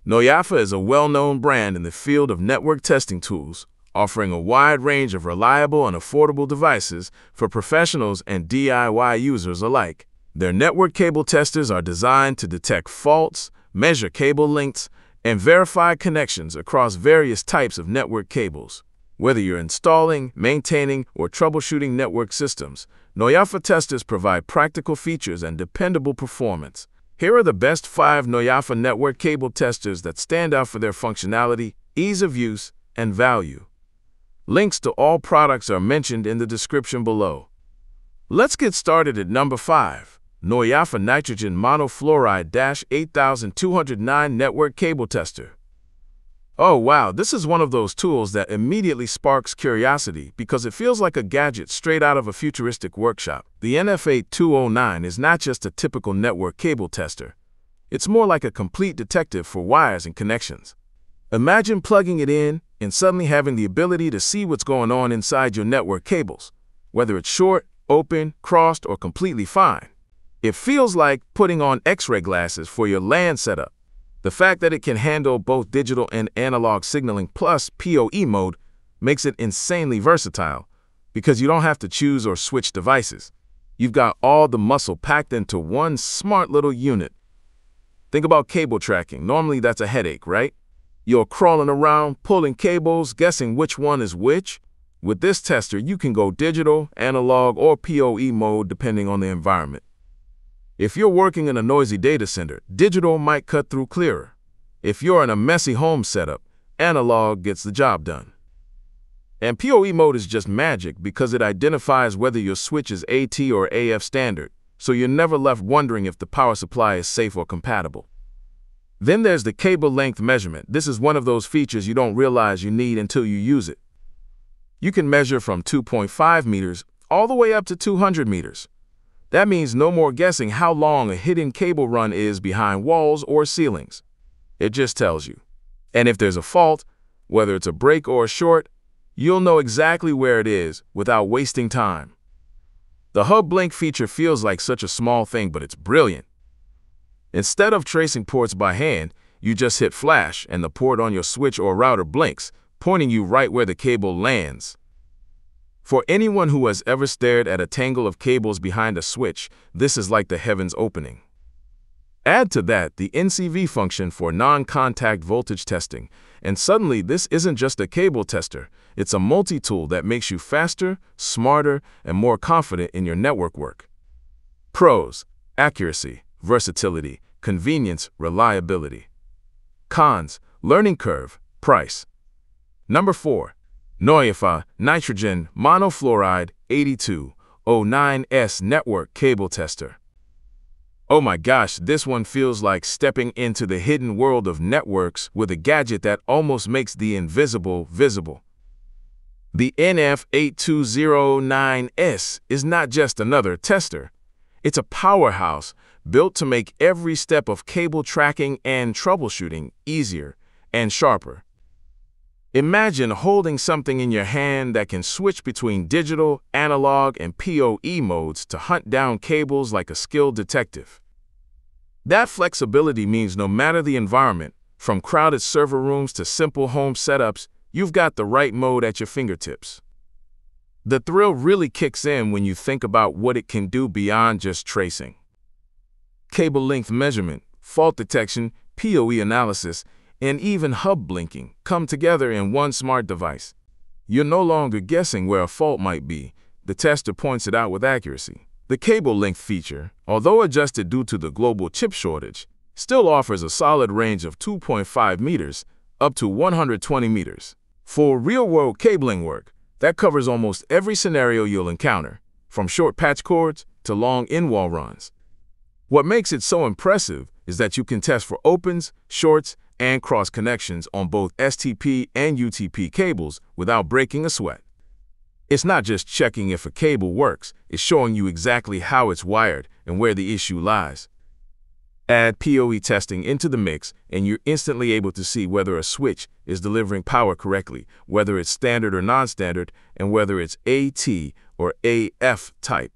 Noyafa is a well-known brand in the field of network testing tools, offering a wide range of reliable and affordable devices for professionals and DIY users alike. Their network cable testers are designed to detect faults, measure cable lengths, and verify connections across various types of network cables. Whether you're installing, maintaining, or troubleshooting network systems, Noyafa testers provide practical features and dependable performance. Here are the best 5 Noyafa network cable testers that stand out for their functionality, ease of use, and value. Links to all products are mentioned in the description below. Let's get started at number 5. Noyafa Nitrogen Monofluoride -8209 Network Cable Tester. Oh wow, this is one of those tools that immediately sparks curiosity because it feels like a gadget straight out of a futuristic workshop. The NF-8209 is not just a typical network cable tester. It's more like a complete detective for wires and connections. Imagine plugging it in and suddenly having the ability to see what's going on inside your network cables, whether it's short, open, crossed, or completely fine. It feels like putting on X-ray glasses for your LAN setup. The fact that it can handle both digital and analog signaling plus PoE mode makes it insanely versatile because you don't have to choose or switch devices. You've got all the muscle packed into one smart little unit. Think about cable tracking. Normally that's a headache, right? You're crawling around, pulling cables, guessing which one is which. With this tester, you can go digital, analog, or PoE mode depending on the environment. If you're working in a noisy data center, digital might cut through clearer. If you're in a messy home setup, analog gets the job done. And PoE mode is just magic because it identifies whether your switch is AT or AF standard, so you're never left wondering if the power supply is safe or compatible. Then there's the cable length measurement. This is one of those features you don't realize you need until you use it. You can measure from 2.5 meters all the way up to 200 meters. That means no more guessing how long a hidden cable run is behind walls or ceilings. It just tells you. And if there's a fault, whether it's a break or a short, you'll know exactly where it is without wasting time. The hub blink feature feels like such a small thing, but it's brilliant. Instead of tracing ports by hand, you just hit flash and the port on your switch or router blinks, pointing you right where the cable lands. For anyone who has ever stared at a tangle of cables behind a switch, this is like the heavens opening. Add to that the NCV function for non-contact voltage testing, and suddenly this isn't just a cable tester, it's a multi-tool that makes you faster, smarter, and more confident in your network work. Pros: accuracy, versatility, convenience, reliability. Cons: learning curve, price. Number 4. Noyafa Nitrogen Monofluoride 8209S Network Cable Tester. Oh my gosh, this one feels like stepping into the hidden world of networks with a gadget that almost makes the invisible visible. The NF-8209S is not just another tester. It's a powerhouse built to make every step of cable tracking and troubleshooting easier and sharper. Imagine holding something in your hand that can switch between digital, analog, and PoE modes to hunt down cables like a skilled detective. That flexibility means no matter the environment, from crowded server rooms to simple home setups, you've got the right mode at your fingertips. The thrill really kicks in when you think about what it can do beyond just tracing. Cable length measurement, fault detection, PoE analysis, and even hub blinking come together in one smart device. You're no longer guessing where a fault might be. The tester points it out with accuracy. The cable length feature, although adjusted due to the global chip shortage, still offers a solid range of 2.5 meters up to 120 meters. For real-world cabling work, that covers almost every scenario you'll encounter, from short patch cords to long in-wall runs. What makes it so impressive is that you can test for opens, shorts, and cross connections on both STP and UTP cables without breaking a sweat. It's not just checking if a cable works, it's showing you exactly how it's wired and where the issue lies. Add PoE testing into the mix and you're instantly able to see whether a switch is delivering power correctly, whether it's standard or non-standard, and whether it's AT or AF type.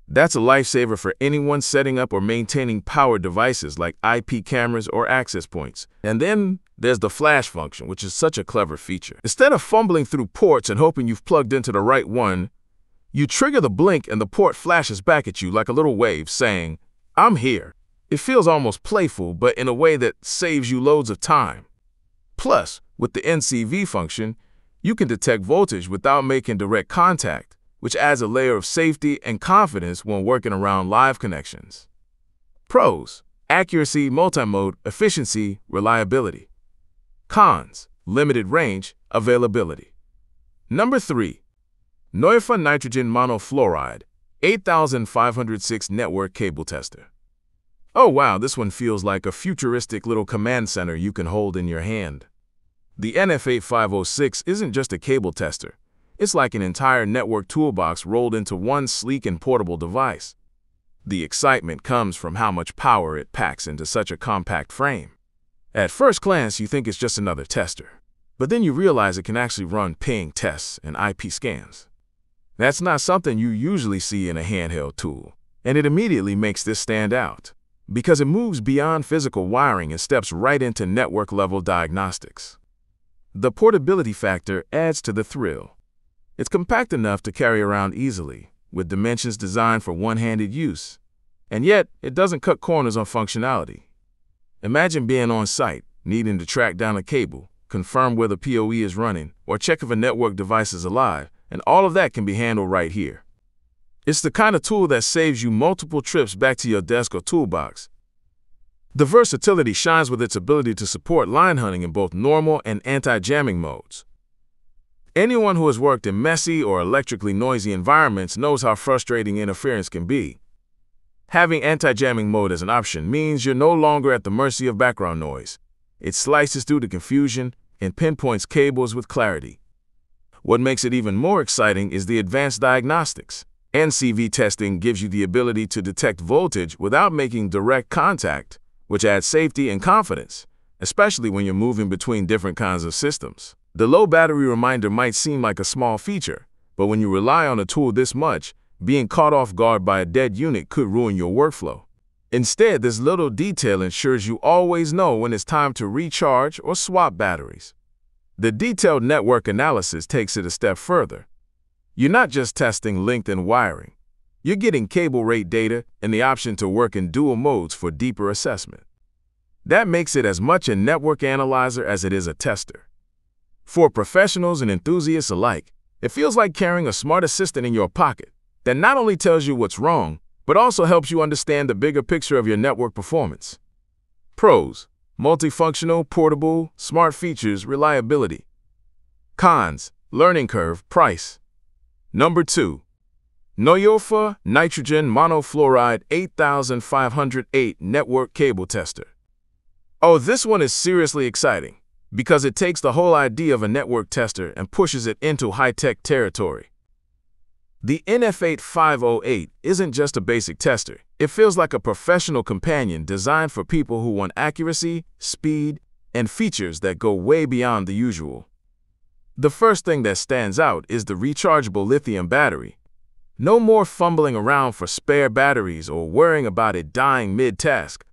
That's a lifesaver for anyone setting up or maintaining power devices like IP cameras or access points. And then there's the flash function, which is such a clever feature. Instead of fumbling through ports and hoping you've plugged into the right one, you trigger the blink and the port flashes back at you like a little wave saying, "I'm here." It feels almost playful, but in a way that saves you loads of time. Plus, with the NCV function, you can detect voltage without making direct contact, which adds a layer of safety and confidence when working around live connections. Pros: accuracy, multimode, efficiency, reliability. Cons: limited range, availability. Number 3. Noyafa Nitrogen Monofluoride 8506 Network Cable Tester. Oh wow, this one feels like a futuristic little command center you can hold in your hand. The NF-8506 isn't just a cable tester. It's like an entire network toolbox rolled into one sleek and portable device. The excitement comes from how much power it packs into such a compact frame. At first glance, you think it's just another tester, but then you realize it can actually run ping tests and IP scans. That's not something you usually see in a handheld tool, and it immediately makes this stand out, because it moves beyond physical wiring and steps right into network-level diagnostics. The portability factor adds to the thrill. It's compact enough to carry around easily, with dimensions designed for one-handed use, and yet it doesn't cut corners on functionality. Imagine being on site, needing to track down a cable, confirm where the PoE is running, or check if a network device is alive, and all of that can be handled right here. It's the kind of tool that saves you multiple trips back to your desk or toolbox. The versatility shines with its ability to support line hunting in both normal and anti-jamming modes. Anyone who has worked in messy or electrically noisy environments knows how frustrating interference can be. Having anti-jamming mode as an option means you're no longer at the mercy of background noise. It slices through the confusion and pinpoints cables with clarity. What makes it even more exciting is the advanced diagnostics. NCV testing gives you the ability to detect voltage without making direct contact, which adds safety and confidence, especially when you're moving between different kinds of systems. The low battery reminder might seem like a small feature, but when you rely on a tool this much, being caught off guard by a dead unit could ruin your workflow. Instead, this little detail ensures you always know when it's time to recharge or swap batteries. The detailed network analysis takes it a step further. You're not just testing length and wiring. You're getting cable rate data and the option to work in dual modes for deeper assessment. That makes it as much a network analyzer as it is a tester. For professionals and enthusiasts alike, it feels like carrying a smart assistant in your pocket that not only tells you what's wrong, but also helps you understand the bigger picture of your network performance. Pros: multifunctional, portable, smart features, reliability. Cons: learning curve, price. Number 2. Noyafa Nitrogen Monofluoride 8508 Network Cable Tester. Oh, this one is seriously exciting, because it takes the whole idea of a network tester and pushes it into high-tech territory. The NF-8508 isn't just a basic tester. It feels like a professional companion designed for people who want accuracy, speed, and features that go way beyond the usual. The first thing that stands out is the rechargeable lithium battery. No more fumbling around for spare batteries or worrying about it dying mid-task.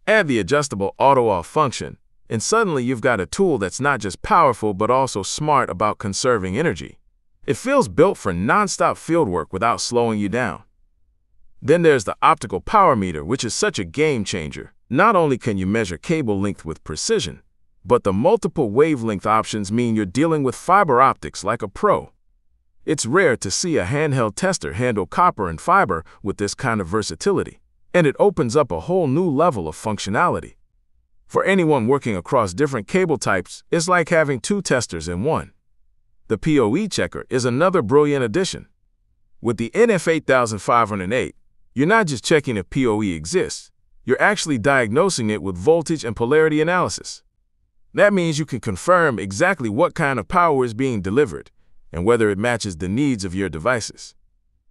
Add the adjustable auto-off function, and suddenly you've got a tool that's not just powerful but also smart about conserving energy. It feels built for non-stop fieldwork without slowing you down. Then there's the optical power meter, which is such a game changer. Not only can you measure cable length with precision, but the multiple wavelength options mean you're dealing with fiber optics like a pro. It's rare to see a handheld tester handle copper and fiber with this kind of versatility, and it opens up a whole new level of functionality. For anyone working across different cable types, it's like having two testers in one. The PoE checker is another brilliant addition. With the NF-8508, you're not just checking if PoE exists, you're actually diagnosing it with voltage and polarity analysis. That means you can confirm exactly what kind of power is being delivered and whether it matches the needs of your devices.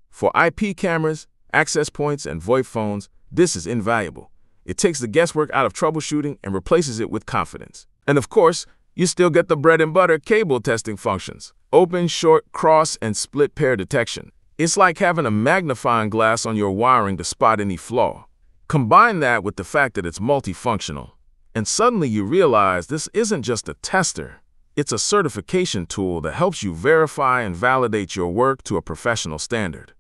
For IP cameras, access points, and VoIP phones, this is invaluable. It takes the guesswork out of troubleshooting and replaces it with confidence. And of course, you still get the bread and butter cable testing functions: open, short, cross, and split pair detection. It's like having a magnifying glass on your wiring to spot any flaw. Combine that with the fact that it's multifunctional, and suddenly you realize this isn't just a tester. It's a certification tool that helps you verify and validate your work to a professional standard.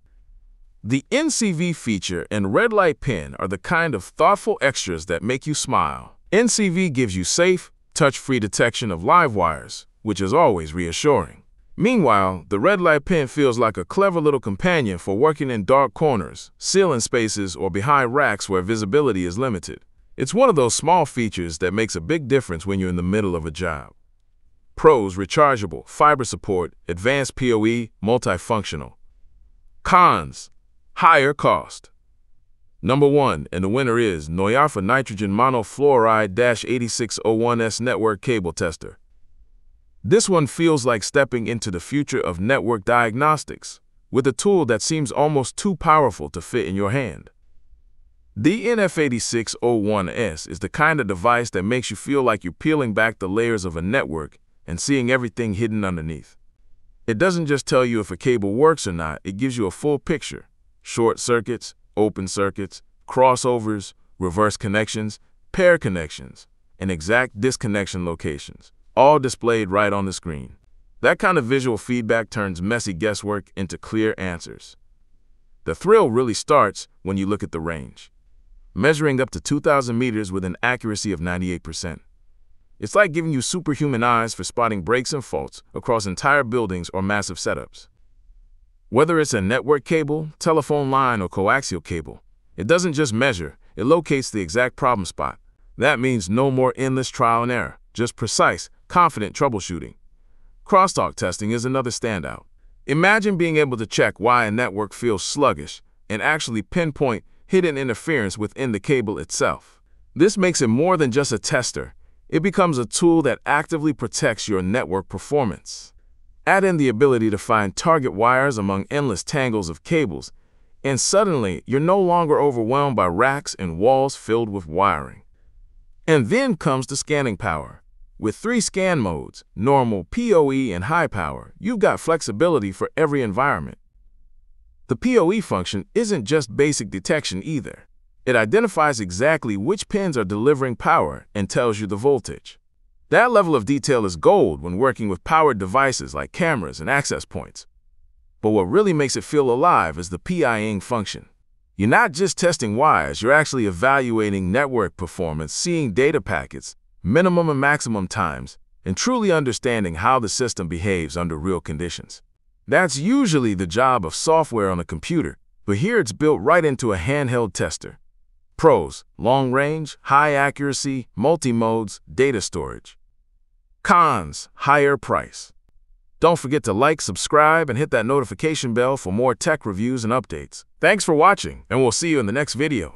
The NCV feature and red light pin are the kind of thoughtful extras that make you smile. NCV gives you safe, touch-free detection of live wires, which is always reassuring. Meanwhile, the red light pin feels like a clever little companion for working in dark corners, ceiling spaces, or behind racks where visibility is limited. It's one of those small features that makes a big difference when you're in the middle of a job. Pros: rechargeable, fiber support, advanced PoE, multifunctional. Cons: higher cost. Number 1, and the winner is Noyafa Nitrogen Monofluoride-8601S Network Cable Tester. This one feels like stepping into the future of network diagnostics, with a tool that seems almost too powerful to fit in your hand. The NF-8601S is the kind of device that makes you feel like you're peeling back the layers of a network and seeing everything hidden underneath. It doesn't just tell you if a cable works or not, it gives you a full picture: short circuits, open circuits, crossovers, reverse connections, pair connections, and exact disconnection locations, all displayed right on the screen. That kind of visual feedback turns messy guesswork into clear answers. The thrill really starts when you look at the range, measuring up to 2,000 meters with an accuracy of 98%. It's like giving you superhuman eyes for spotting breaks and faults across entire buildings or massive setups. Whether it's a network cable, telephone line, or coaxial cable, it doesn't just measure, it locates the exact problem spot. That means no more endless trial and error, just precise, confident troubleshooting. Crosstalk testing is another standout. Imagine being able to check why a network feels sluggish and actually pinpoint hidden interference within the cable itself. This makes it more than just a tester. It becomes a tool that actively protects your network performance. Add in the ability to find target wires among endless tangles of cables, and suddenly you're no longer overwhelmed by racks and walls filled with wiring. And then comes the scanning power. With 3 scan modes, normal, PoE, and high power, you've got flexibility for every environment. The PoE function isn't just basic detection either. It identifies exactly which pins are delivering power and tells you the voltage. That level of detail is gold when working with powered devices like cameras and access points. But what really makes it feel alive is the PIing function. You're not just testing wires, you're actually evaluating network performance, seeing data packets, minimum and maximum times, and truly understanding how the system behaves under real conditions. That's usually the job of software on a computer, but here it's built right into a handheld tester. Pros: long range, high accuracy, multi-modes, data storage. Cons: higher price. Don't forget to like, subscribe, and hit that notification bell for more tech reviews and updates. Thanks for watching, and we'll see you in the next video.